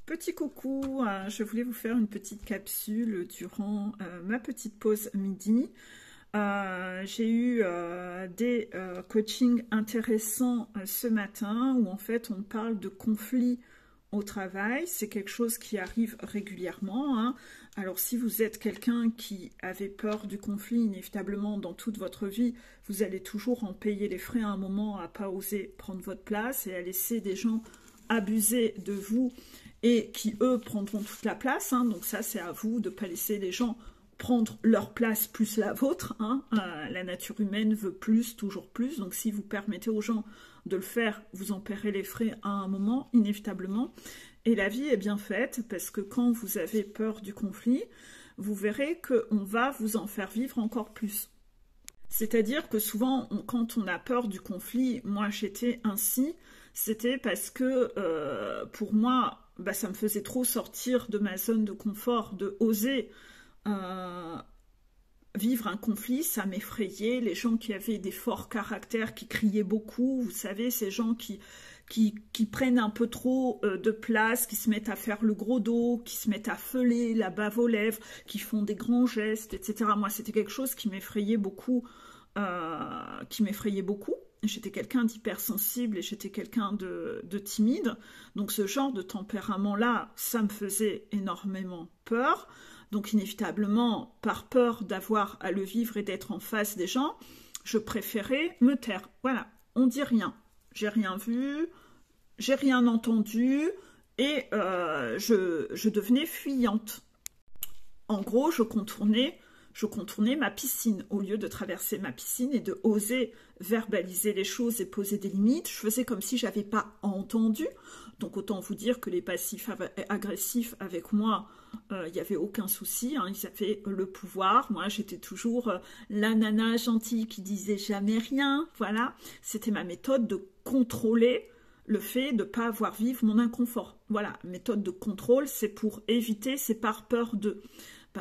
Petit coucou, je voulais vous faire une petite capsule durant ma petite pause midi. J'ai eu des coachings intéressants ce matin où en fait on parle de conflits au travail. C'est quelque chose qui arrive régulièrement, hein. Alors si vous êtes quelqu'un qui avait peur du conflit, inévitablement dans toute votre vie, vous allez toujours en payer les frais à un moment, à pas oser prendre votre place et à laisser des gens abuser de vous et qui, eux, prendront toute la place, hein. Donc ça, c'est à vous de ne pas laisser les gens prendre leur place plus la vôtre, hein. La nature humaine veut plus, toujours plus. Donc si vous permettez aux gens de le faire, vous en paierez les frais à un moment, inévitablement. Et la vie est bien faite, parce que quand vous avez peur du conflit, vous verrez qu'on va vous en faire vivre encore plus. C'est-à-dire que souvent, quand on a peur du conflit, moi j'étais ainsi, c'était parce que pour moi, ça me faisait trop sortir de ma zone de confort, de oser vivre un conflit, ça m'effrayait. Les gens qui avaient des forts caractères, qui criaient beaucoup, vous savez, ces gens qui prennent un peu trop de place, qui se mettent à faire le gros dos, qui se mettent à feuler la bave aux lèvres, qui font des grands gestes, etc. Moi, c'était quelque chose qui m'effrayait beaucoup. J'étais quelqu'un d'hypersensible et j'étais quelqu'un de timide. Donc ce genre de tempérament-là, ça me faisait énormément peur. Donc inévitablement, par peur d'avoir à le vivre et d'être en face des gens, je préférais me taire. Voilà, on dit rien. J'ai rien vu, j'ai rien entendu et je devenais fuyante. En gros, je contournais ma piscine. Au lieu de traverser ma piscine et de oser verbaliser les choses et poser des limites, je faisais comme si je n'avais pas entendu. Donc autant vous dire que les passifs agressifs avec moi, il n'y avait aucun souci, hein, ils avaient le pouvoir. Moi, j'étais toujours la nana gentille qui disait jamais rien. Voilà, c'était ma méthode de contrôler le fait de ne pas avoir vivre mon inconfort. Voilà, méthode de contrôle, c'est pour éviter, c'est par peur de...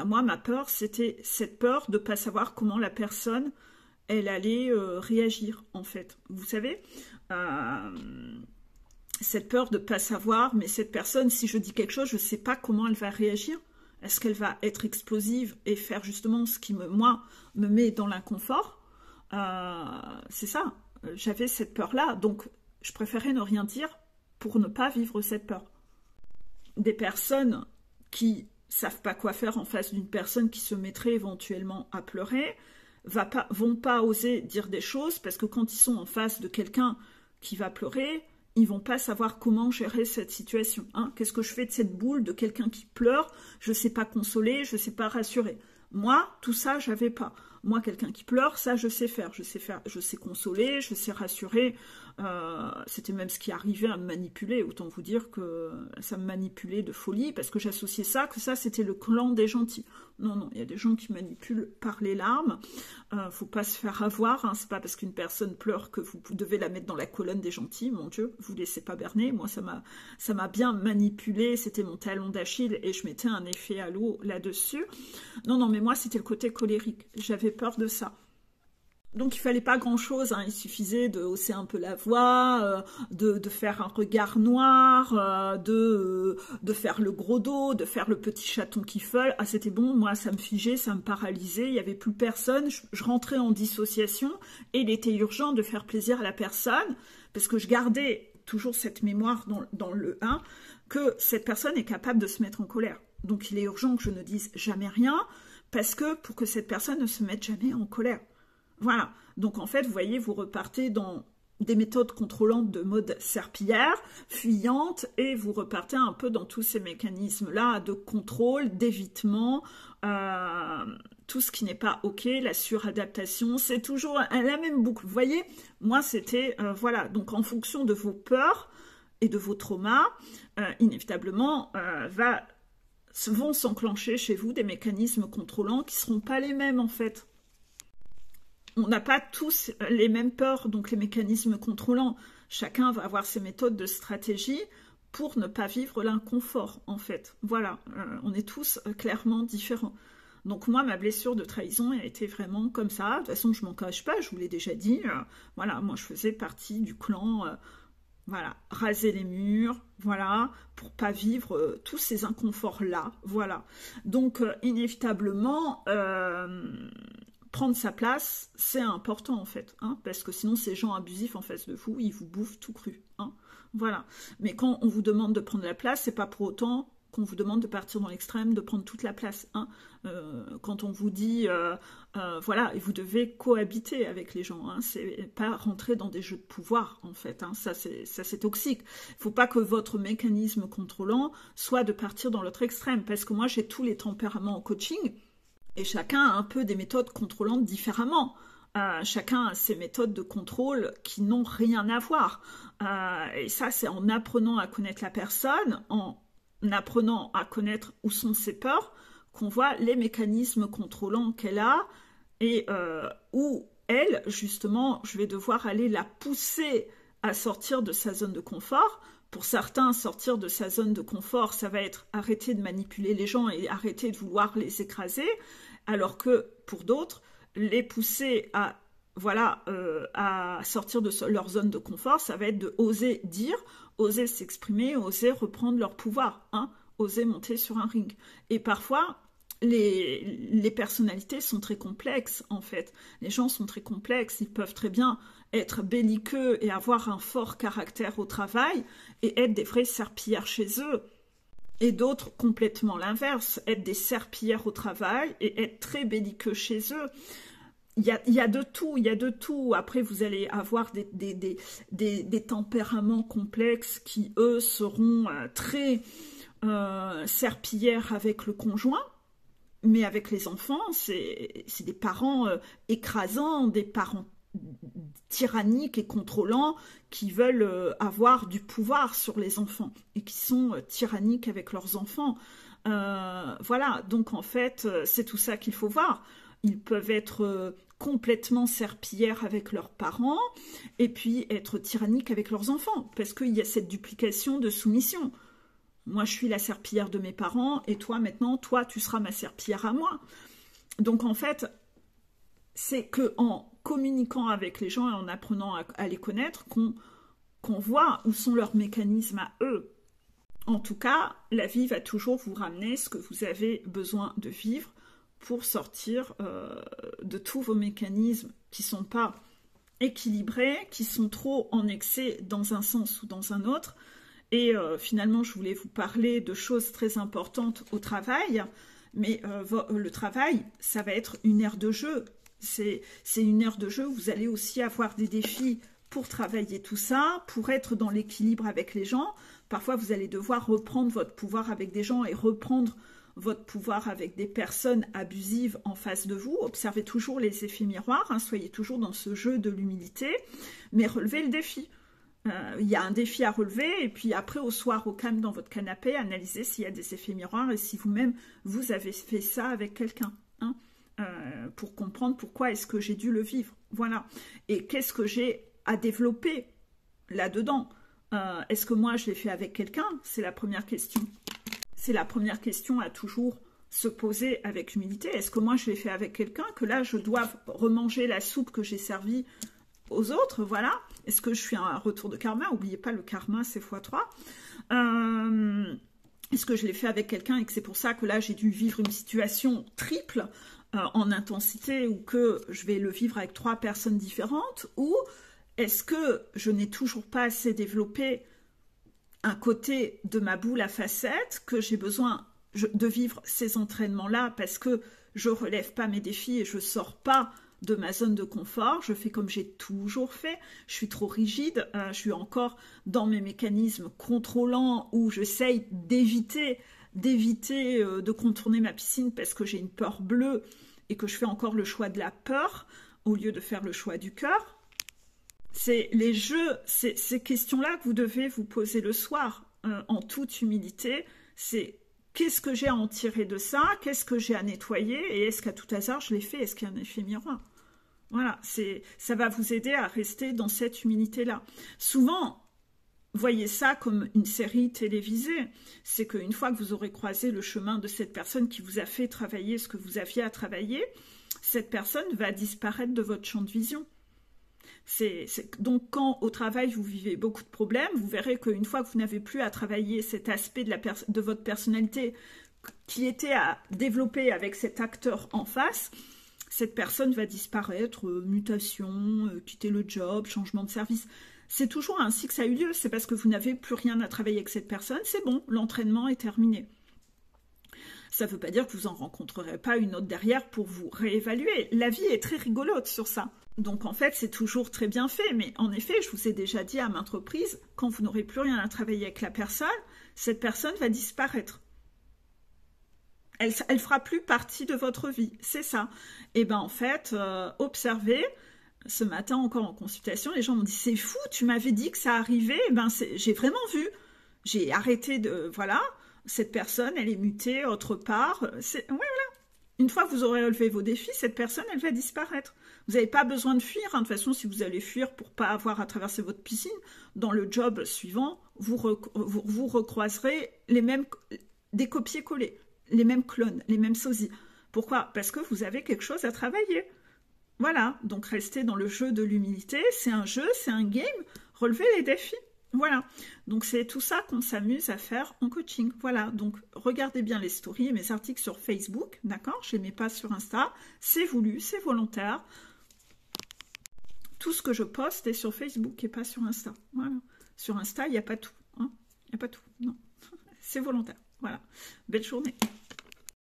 moi, ma peur, c'était cette peur de ne pas savoir comment la personne, elle allait réagir, en fait. Vous savez, cette peur de ne pas savoir, mais cette personne, si je dis quelque chose, je ne sais pas comment elle va réagir. Est-ce qu'elle va être explosive et faire justement ce qui, moi, me met dans l'inconfort? C'est ça, j'avais cette peur-là, donc je préférais ne rien dire pour ne pas vivre cette peur. Des personnes qui savent pas quoi faire en face d'une personne qui se mettrait éventuellement à pleurer, vont pas oser dire des choses parce que quand ils sont en face de quelqu'un qui va pleurer, ils vont pas savoir comment gérer cette situation, hein. Qu'est-ce que je fais de cette boule de quelqu'un qui pleure? Je sais pas consoler, je sais pas rassurer. Moi, tout ça, j'avais pas. Moi, quelqu'un qui pleure, ça, je sais faire. Je sais consoler, je sais rassurer. C'était même ce qui arrivait à me manipuler. Autant vous dire que ça me manipulait de folie parce que j'associais ça, que ça, c'était le clan des gentils. Non, non, il y a des gens qui manipulent par les larmes. Faut pas se faire avoir, hein. C'est pas parce qu'une personne pleure que vous devez la mettre dans la colonne des gentils. Mon Dieu, vous laissez pas berner. Moi, ça m'a bien manipulé. C'était mon talon d'Achille et je mettais un effet à l'eau là-dessus. Non, non, mais moi, c'était le côté colérique. J'avais peur de ça. Donc il fallait pas grand-chose, hein. Il suffisait de hausser un peu la voix, de faire un regard noir, de faire le gros dos, de faire le petit chaton qui feule. Ah, c'était bon, moi ça me figeait, ça me paralysait, il n'y avait plus personne, je rentrais en dissociation et il était urgent de faire plaisir à la personne parce que je gardais toujours cette mémoire dans le 1 que cette personne est capable de se mettre en colère. Donc il est urgent que je ne dise jamais rien parce que pour que cette personne ne se mette jamais en colère. Voilà, donc en fait, vous voyez, vous repartez dans des méthodes contrôlantes de mode serpillière, fuyante, et vous repartez un peu dans tous ces mécanismes-là de contrôle, d'évitement, tout ce qui n'est pas OK, la suradaptation, c'est toujours la même boucle. Vous voyez, moi, c'était, voilà, donc en fonction de vos peurs et de vos traumas, inévitablement, vont s'enclencher chez vous des mécanismes contrôlants qui ne seront pas les mêmes, en fait. On n'a pas tous les mêmes peurs, donc les mécanismes contrôlants. Chacun va avoir ses méthodes de stratégie pour ne pas vivre l'inconfort, en fait. Voilà, on est tous clairement différents. Donc moi, ma blessure de trahison a été vraiment comme ça. De toute façon, je m'en cache pas, je vous l'ai déjà dit. Voilà, moi, je faisais partie du clan Voilà, raser les murs, voilà, pour pas vivre tous ces inconforts-là, voilà. Donc, inévitablement, prendre sa place, c'est important en fait, hein, parce que sinon ces gens abusifs en face de vous, ils vous bouffent tout cru, hein, voilà. Mais quand on vous demande de prendre la place, c'est pas pour autant qu'on vous demande de partir dans l'extrême, de prendre toute la place, hein. Quand on vous dit, voilà, et vous devez cohabiter avec les gens, hein, c'est pas rentrer dans des jeux de pouvoir en fait, hein, ça c'est toxique. Il faut pas que votre mécanisme contrôlant soit de partir dans l'autre extrême, parce que moi j'ai tous les tempéraments en coaching. Et chacun a un peu des méthodes contrôlantes différemment. Chacun a ses méthodes de contrôle qui n'ont rien à voir. Et ça, c'est en apprenant à connaître la personne, en apprenant à connaître où sont ses peurs, qu'on voit les mécanismes contrôlants qu'elle a et où elle, justement, je vais devoir aller la pousser à sortir de sa zone de confort. Pour certains, sortir de sa zone de confort, ça va être arrêter de manipuler les gens et arrêter de vouloir les écraser, alors que pour d'autres, les pousser à, voilà, à sortir de leur zone de confort, ça va être de oser dire, oser s'exprimer, oser reprendre leur pouvoir, hein, oser monter sur un ring. Et parfois, les personnalités sont très complexes, en fait. Les gens sont très complexes, ils peuvent très bien être belliqueux et avoir un fort caractère au travail et être des vrais serpillères chez eux. Et d'autres complètement l'inverse, être des serpillères au travail et être très belliqueux chez eux. Il y a de tout, il y a de tout. Après, vous allez avoir des tempéraments complexes qui, eux, seront très serpillères avec le conjoint. Mais avec les enfants, c'est des parents écrasants, des parents tyranniques et contrôlants qui veulent avoir du pouvoir sur les enfants et qui sont tyranniques avec leurs enfants. Voilà, donc en fait, c'est tout ça qu'il faut voir. Ils peuvent être complètement serpillères avec leurs parents et puis être tyranniques avec leurs enfants parce qu'il y a cette duplication de soumission. Moi, je suis la serpillière de mes parents et toi, maintenant, toi, tu seras ma serpillière à moi. Donc, en fait, c'est qu'en communiquant avec les gens et en apprenant à les connaître qu'on voit où sont leurs mécanismes à eux. En tout cas, la vie va toujours vous ramener ce que vous avez besoin de vivre pour sortir de tous vos mécanismes qui ne sont pas équilibrés, qui sont trop en excès dans un sens ou dans un autre. Et finalement, je voulais vous parler de choses très importantes au travail, mais le travail, ça va être une aire de jeu. C'est une aire de jeu où vous allez aussi avoir des défis pour travailler tout ça, pour être dans l'équilibre avec les gens. Parfois, vous allez devoir reprendre votre pouvoir avec des gens et reprendre votre pouvoir avec des personnes abusives en face de vous. Observez toujours les effets miroirs, hein, soyez toujours dans ce jeu de l'humilité, mais relevez le défi. Il y a un défi à relever et puis après au soir au calme dans votre canapé, analysez s'il y a des effets miroirs et si vous-même vous avez fait ça avec quelqu'un, hein, pour comprendre pourquoi est-ce que j'ai dû le vivre. Voilà. Et qu'est-ce que j'ai à développer là-dedans. Est-ce que moi je l'ai fait avec quelqu'un? C'est la première question. C'est la première question à toujours se poser avec humilité. Est-ce que moi je l'ai fait avec quelqu'un que là je dois remanger la soupe que j'ai servie aux autres, voilà. Est-ce que je suis un retour de karma? N'oubliez pas, le karma, c'est x3. Est-ce que je l'ai fait avec quelqu'un et que c'est pour ça que là, j'ai dû vivre une situation triple en intensité ou que je vais le vivre avec 3 personnes différentes? Ou est-ce que je n'ai toujours pas assez développé un côté de ma boule à facettes, que j'ai besoin de vivre ces entraînements-là parce que je ne relève pas mes défis et je ne sors pas de ma zone de confort, je fais comme j'ai toujours fait, je suis trop rigide, je suis encore dans mes mécanismes contrôlants où j'essaye d'éviter de contourner ma piscine parce que j'ai une peur bleue et que je fais encore le choix de la peur au lieu de faire le choix du cœur. C'est les jeux, ces questions-là que vous devez vous poser le soir en toute humilité, c'est qu'est-ce que j'ai à en tirer de ça, qu'est-ce que j'ai à nettoyer et est-ce qu'à tout hasard je l'ai fait, est-ce qu'il y a un effet miroir? Voilà, ça va vous aider à rester dans cette humilité-là. Souvent, voyez ça comme une série télévisée. C'est qu'une fois que vous aurez croisé le chemin de cette personne qui vous a fait travailler ce que vous aviez à travailler, cette personne va disparaître de votre champ de vision. Donc, quand au travail, vous vivez beaucoup de problèmes, vous verrez qu'une fois que vous n'avez plus à travailler cet aspect de votre personnalité qui était à développer avec cet acteur en face, cette personne va disparaître, mutation, quitter le job, changement de service. C'est toujours ainsi que ça a eu lieu. C'est parce que vous n'avez plus rien à travailler avec cette personne, c'est bon, l'entraînement est terminé. Ça ne veut pas dire que vous n'en rencontrerez pas une autre derrière pour vous réévaluer. La vie est très rigolote sur ça. Donc en fait, c'est toujours très bien fait. Mais en effet, je vous ai déjà dit à maintes reprises, quand vous n'aurez plus rien à travailler avec la personne, cette personne va disparaître. Elle fera plus partie de votre vie, c'est ça. Et bien en fait, observez, ce matin encore en consultation, les gens m'ont dit, c'est fou, tu m'avais dit que ça arrivait, et ben j'ai vraiment vu. J'ai arrêté de... Voilà, cette personne, elle est mutée autre part. Ouais, voilà. Une fois que vous aurez relevé vos défis, cette personne, elle va disparaître. Vous n'avez pas besoin de fuir. Hein. De toute façon, si vous allez fuir pour ne pas avoir à traverser votre piscine, dans le job suivant, vous recroiserez des copier-coller, les mêmes clones, les mêmes sosies. Pourquoi? Parce que vous avez quelque chose à travailler. Voilà, donc restez dans le jeu de l'humilité. C'est un jeu, c'est un game. Relevez les défis. Voilà, donc c'est tout ça qu'on s'amuse à faire en coaching. Voilà, donc regardez bien les stories et mes articles sur Facebook, d'accord? Je ne les mets pas sur Insta, c'est voulu, c'est volontaire. Tout ce que je poste est sur Facebook et pas sur Insta. Voilà, sur Insta, il n'y a pas tout. Hein, il n'y a pas tout, non. C'est volontaire. Voilà, belle journée.